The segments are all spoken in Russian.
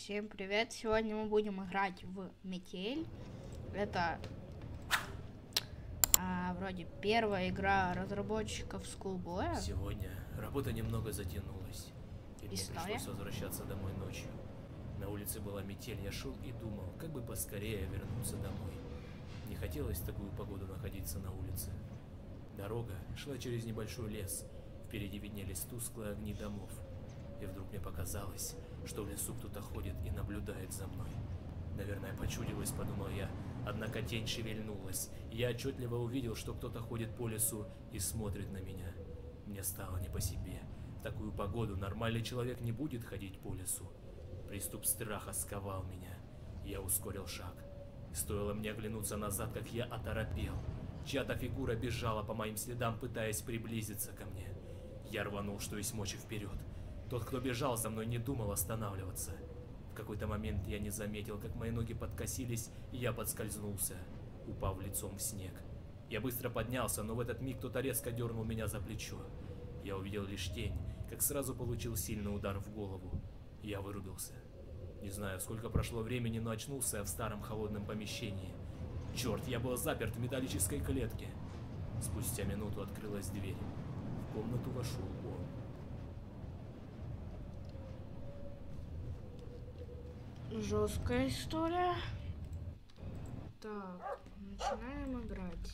Всем привет! Сегодня мы будем играть в Метель. Это вроде первая игра разработчиков Schoolboy. Сегодня работа немного затянулась, и мне пришлось возвращаться домой ночью. На улице была метель, я шел и думал, как бы поскорее вернуться домой. Не хотелось в такую погоду находиться на улице. Дорога шла через небольшой лес, впереди виднелись тусклые огни домов. И вдруг мне показалось, что в лесу кто-то ходит и наблюдает за мной. Наверное, почудилось, подумал я, однако тень шевельнулась, и я отчетливо увидел, что кто-то ходит по лесу и смотрит на меня. Мне стало не по себе. В такую погоду нормальный человек не будет ходить по лесу. Приступ страха сковал меня. Я ускорил шаг. И стоило мне оглянуться назад, как я оторопел. Чья-то фигура бежала по моим следам, пытаясь приблизиться ко мне. Я рванул, что есть мочи, вперед. Тот, кто бежал за мной, не думал останавливаться. В какой-то момент я не заметил, как мои ноги подкосились, и я подскользнулся, упав лицом в снег. Я быстро поднялся, но в этот миг кто-то резко дернул меня за плечо. Я увидел лишь тень, как сразу получил сильный удар в голову. Я вырубился. Не знаю, сколько прошло времени, но очнулся я в старом холодном помещении. Черт, я был заперт в металлической клетке. Спустя минуту открылась дверь. В комнату вошел он. Жесткая история. Так, начинаем играть.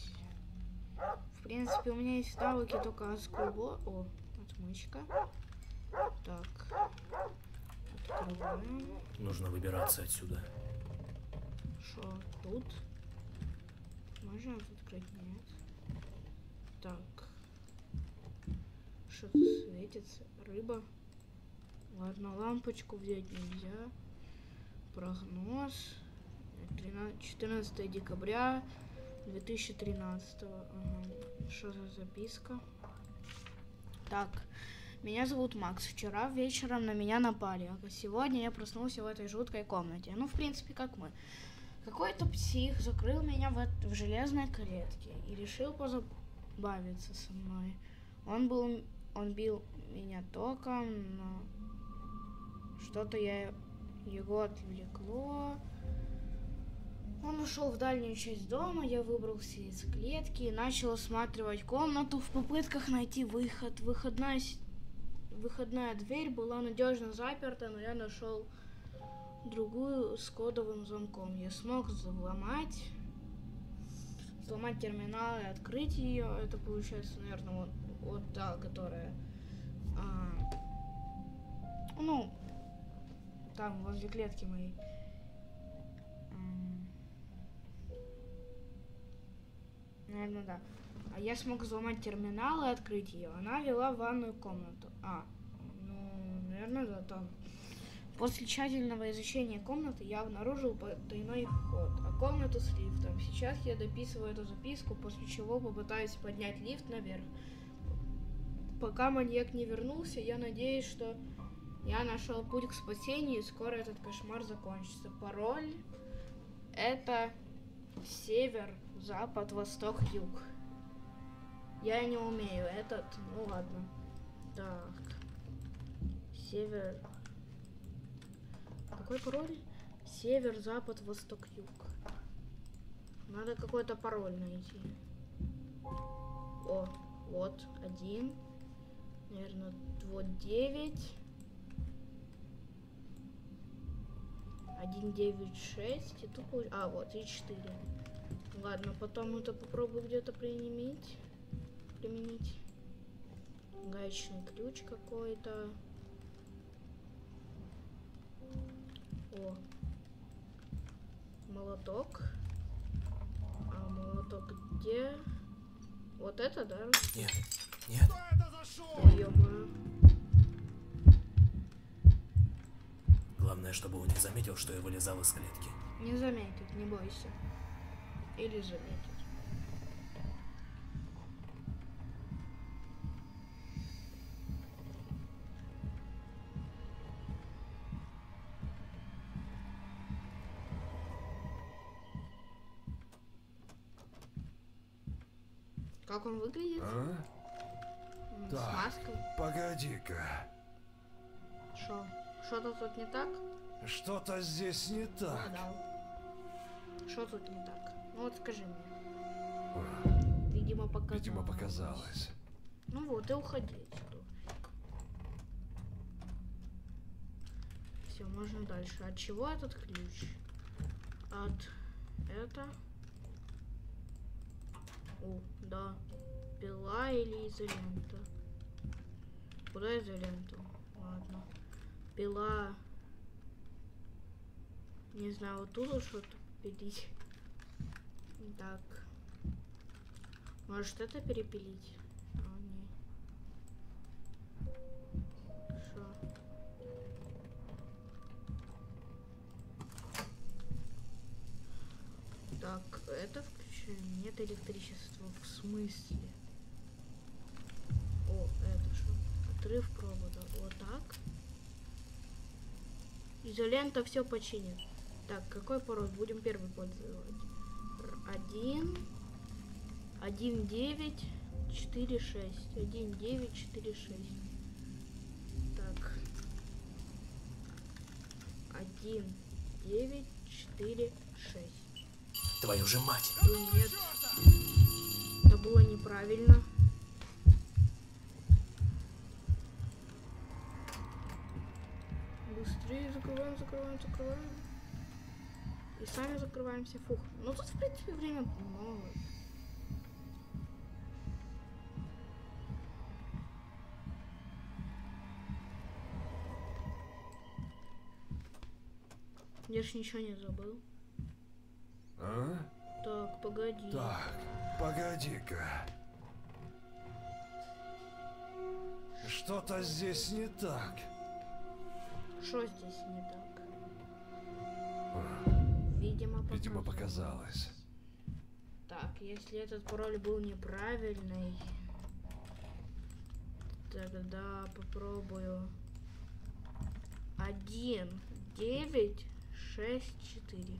В принципе, у меня есть навыки только Schoolboy. О, отмычка. Так, открываем. Нужно выбираться отсюда. Что тут? Можно открыть? Нет. Так. Что-то светится. Рыба. Ладно, лампочку взять нельзя. Прогноз. 14 декабря 2013. Ага. Что за записка? Так. Меня зовут Макс. Вчера вечером на меня напали, а сегодня я проснулся в этой жуткой комнате. Ну, в принципе, как мы. Какой-то псих закрыл меня в железной клетке и решил позабавиться со мной. Он бил меня током, но что-то его отвлекло. Он ушел в дальнюю часть дома, я выбрался из клетки и начал осматривать комнату в попытках найти выход. Выходная дверь была надежно заперта, но я нашел другую с кодовым замком. Я смог взломать терминал и открыть ее. Это получается, наверное, вот та, которая ну, там возле клетки моей. Наверное, да. А я смог взломать терминал и открыть ее. Она вела в ванную комнату. Ну, наверное, да, там. После тщательного изучения комнаты я обнаружил потайной вход, а комнату с лифтом. Сейчас я дописываю эту записку, после чего попытаюсь поднять лифт наверх. Пока маньяк не вернулся, я надеюсь, что я нашел путь к спасению, и скоро этот кошмар закончится. Пароль — это север, запад, восток, юг. Я не умею этот, ну ладно. Так. Север. Какой пароль? Север, запад, восток, юг. Надо какой-то пароль найти. О, вот, 1. Наверное, вот 9. 1, 9, 6. И тут вот, и 4. Ладно, потом это попробую где-то применить. Гаечный ключ какой-то. О, молоток. А молоток где? Вот это, да? Нет. Ой, ё-моё. Главное, чтобы он не заметил, что я вылезал из клетки. Не заметит, не бойся. Или заметит. Как он выглядит? С Так, маской? погоди-ка. Что? Что-то тут не так? Что-то здесь не так. Угадал. Что тут не так? Ну вот скажи мне. Видимо, показалось. Видимо, показалось. Ну вот, и уходи отсюда. Все, можно дальше. От чего этот ключ? От это? О, да. Пила или изолента? Куда изоленту? Ладно. Пила. Не знаю, вот тут что-то пилить. Так. Может это перепилить? А, не. Хорошо. Так, это включаем. Нет электричества. В смысле? О, это что? Отрыв провода. Вот так. Изолента все починит. Так, какой пароль? Будем первый пользовать. 1.9.4.6. 1.9.4.6. Так. 1.9.4.6. Твою же мать! Нет. Это было неправильно. Быстрее закрываем, закрываем, закрываем. И сами закрываемся. Фух. Ну тут, в принципе, время много. Я ж ничего не забыл. А? Так, погоди. Так, погоди-ка. Что-то здесь не так. Что здесь не так? А, Видимо, показалось. Так, если этот пароль был неправильный, тогда попробую. 1.9.6.4.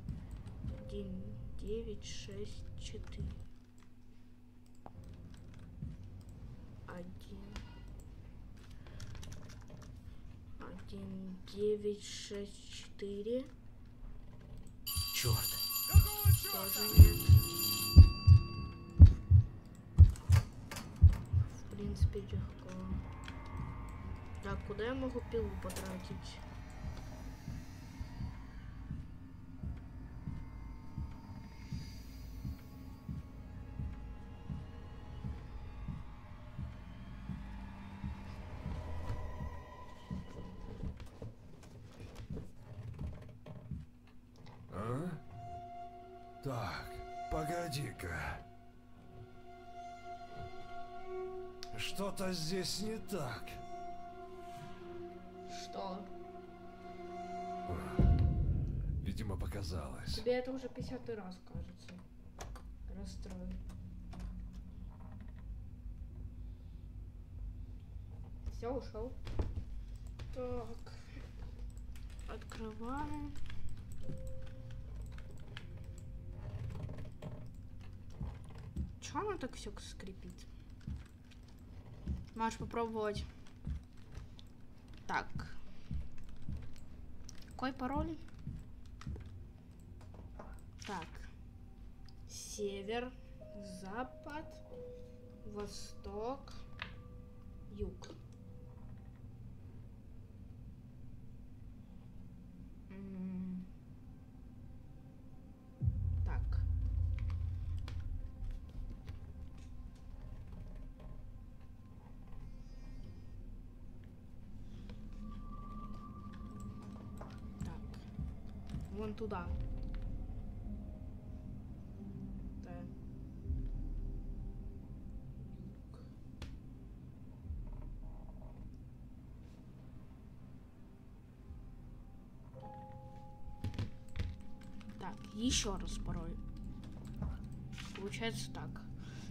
1.9.6.4. 1.9.6.4. Черт! Тоже нет. В принципе, легко. Так, куда я могу пилу потратить? А? Так, погоди-ка. Что-то здесь не так. Что? Видимо, показалось. Тебе это уже 50-й раз кажется. Расстроен. Все, ушел. Так. Открываем. Чё оно так все скрипит? Можешь попробовать. Так. Какой пароль? Так. Север, запад, восток, юг. Так. Так. Вон туда. Да. Так, еще раз пароль. Получается так.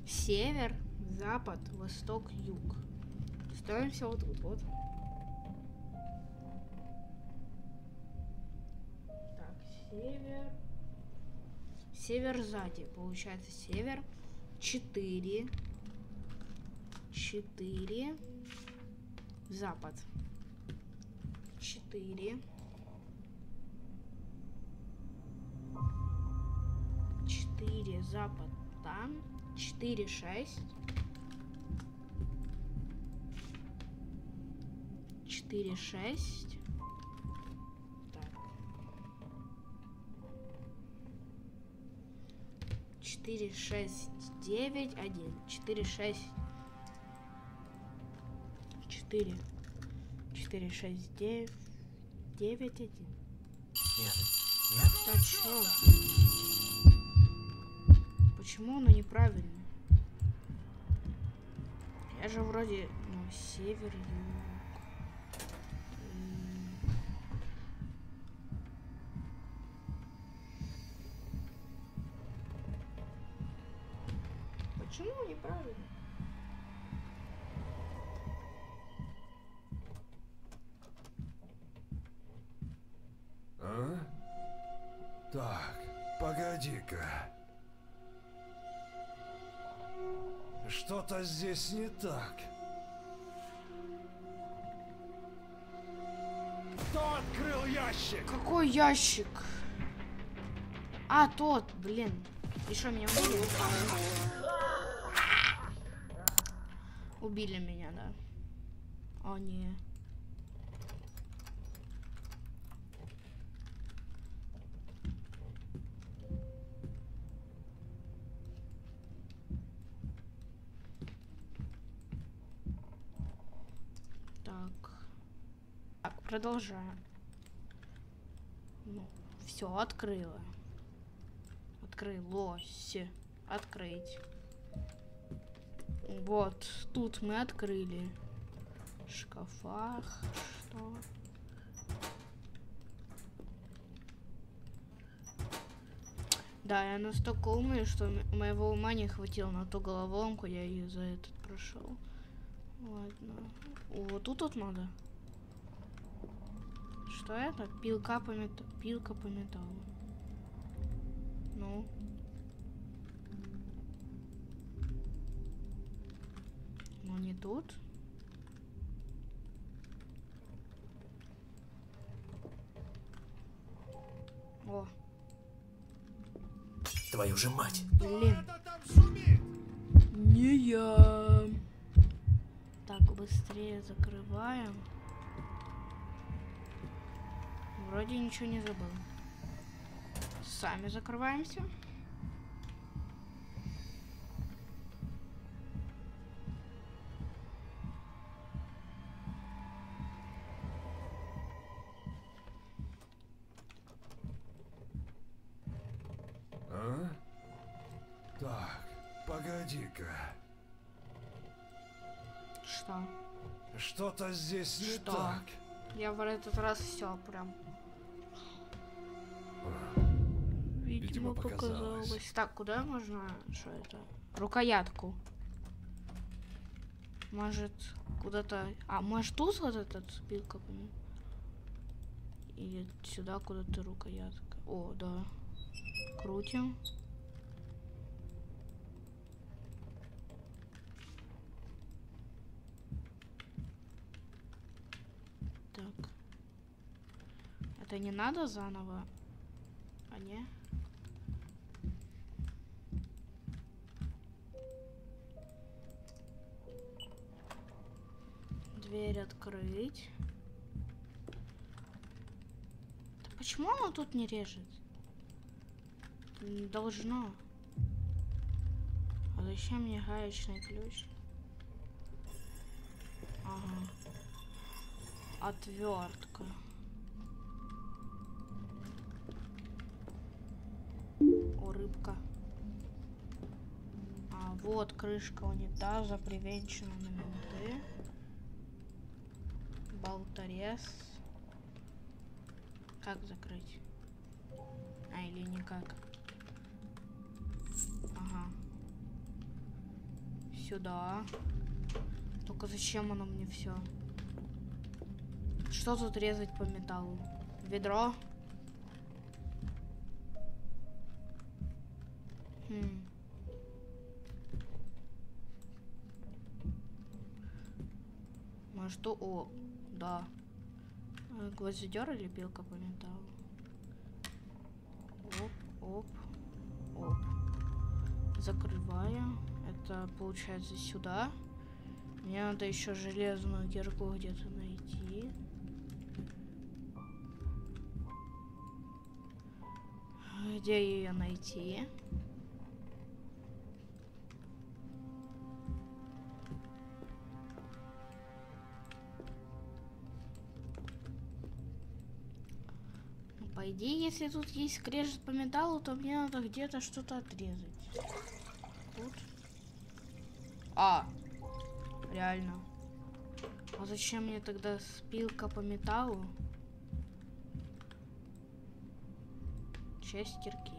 Север, запад, восток, юг. Ставимся вот тут вот. Так, север. Север сзади. Получается север. 4. 4. Запад. 4. запад там. 4, 6. 4, 6. Так. 4, 6, 9, 1. 4, 6. 4. 4, 6, 9. 9, 1. Нет, нет. Да чё? Почему оно неправильно? Я же вроде, ну, север, юг. Почему неправильно? А? Так, погоди-ка. Что-то здесь не так. Кто открыл ящик? Какой ящик? А, тот, блин. И что, меня убили? Убили меня, да. О, не. Так, продолжаем. Ну, все, открыла. Открылось. Открыть. Вот, тут мы открыли. В шкафах. Что? Да, я настолько умный, что моего ума не хватило на ту головоломку, я ее за этот прошел. Ладно. Вот тут вот надо. Что это? Пилка по металлу. Ну. Ну не тут. О. Твою же мать. Блин. Не я. Так, быстрее закрываем. Вроде ничего не забыл. Сами закрываемся. А? Так, погоди-ка. Что? Что-то здесь не Что? так. Я в этот раз все прям. Видимо, показалось. Так, куда можно? Что это? Рукоятку. Может, куда-то. А, может, тут вот этот пилка? Или сюда куда-то рукоятка. О, да. Крутим. Так. Это не надо заново? А не? Дверь открыть. Да почему оно тут не режет? Не должно. А зачем мне гаечный ключ? Ага. Отвертка. О, рыбка. А вот крышка унитаза, привинчена на винты. Болторез. Как закрыть? А, или никак? Ага. Сюда. Только зачем оно мне все? Что тут резать по металлу? Ведро? Может, что? О, да. Гвоздодер или пилка по металлу? Оп, оп, оп. Закрываю. Это получается сюда. Мне надо еще железную кирку где-то найти. Где ее найти? По идее, если тут есть скрежет по металлу, то мне надо где-то что-то отрезать. Тут. А, реально. А зачем мне тогда спилка по металлу? Часть кирки.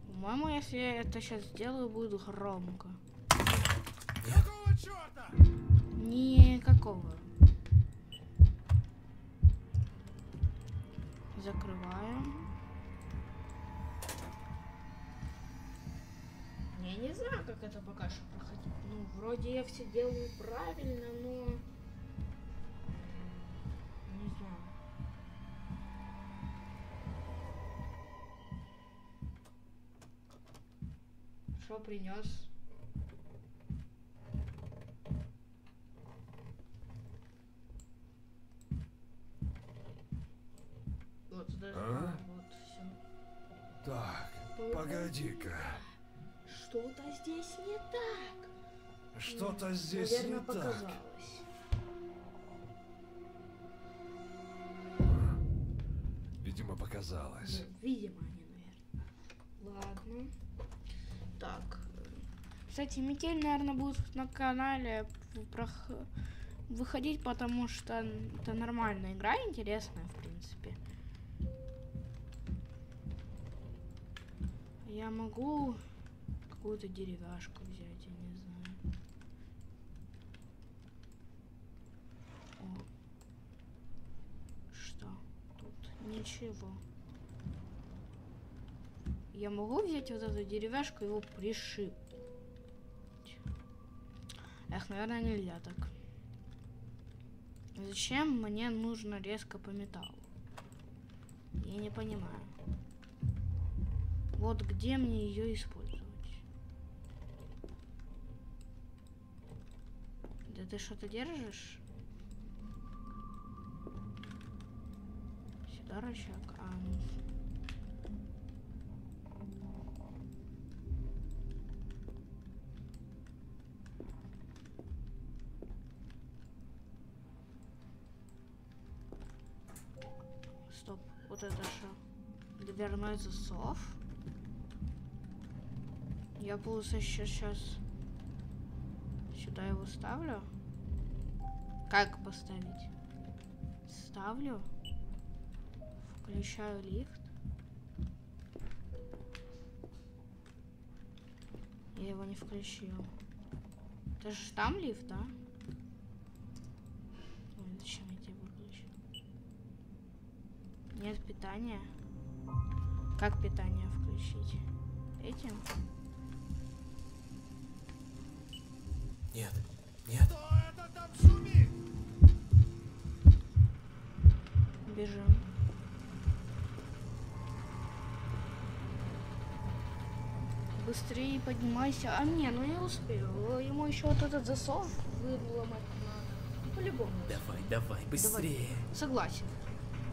По-моему, если я это сейчас сделаю, будет громко. Какого черта? Никакого. Закрываем. Я не знаю, как это пока что проходит. Ну, вроде я все делаю правильно, но... Не знаю. Что принес? Вот, даже вот все. Так, погоди-ка. Что-то здесь не так. Что-то здесь Наверное, не показалось. Видимо, показалось. Ну, видимо, они, наверное. Ладно. Так. Кстати, метель, наверное, будет на канале выходить, потому что это нормальная игра, интересная, в принципе. Я могу какую-то деревяшку взять, я не знаю. О. Что? Тут ничего. Я могу взять вот эту деревяшку и его пришить? Эх, наверное, нельзя так. Зачем мне нужно резко по металлу? Я не понимаю. Вот где мне ее использовать? Да ты что-то держишь? Сюда рычаг. А, ну. Стоп, вот это что? Дверной засов. Я, получается, сейчас сюда его ставлю. Как поставить? Ставлю. Включаю лифт. Я его не включил. Это же там лифт, да? Ой, зачем я тебя выключил? Нет питания. Как питание включить? Этим? Нет, нет. Кто это там шумит? Бежим. Быстрее поднимайся. А не, ну я успел. Ему еще вот этот засов выломать надо. По-любому. Давай, давай, быстрее. Давай. Согласен.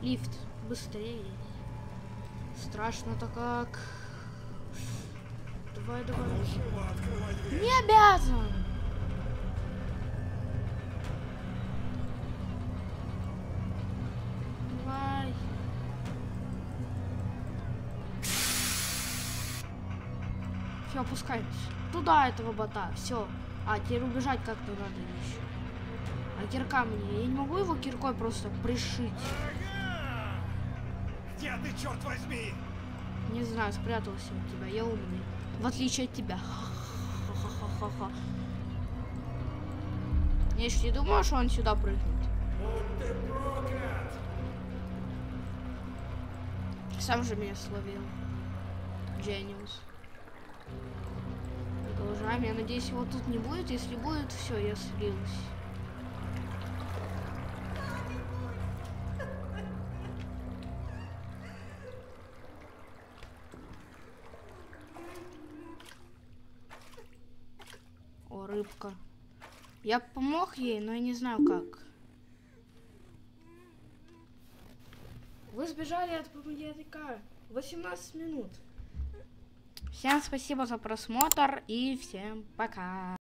Лифт. Быстрее. Страшно-то как. Давай, давай. Живо открывай дверь. Не обязан. Давай. Все, опускаемся. Туда этого бота. Все. А, теперь убежать как-то надо еще. А кирка мне. Я не могу его киркой просто пришить. Ага! Где ты, черт возьми? Не знаю, спрятался от тебя. Я умный. В отличие от тебя. Ха-ха-ха-ха-ха. Я еще не думала, что он сюда прыгнет. Вот ты проклят! Сам же меня словил. Genius. Продолжаем. Я надеюсь, его тут не будет. Если будет, все, я слился. рыбка. Я помог ей, но я не знаю как. Вы сбежали от маньяка. 18 минут. Всем спасибо за просмотр и всем пока.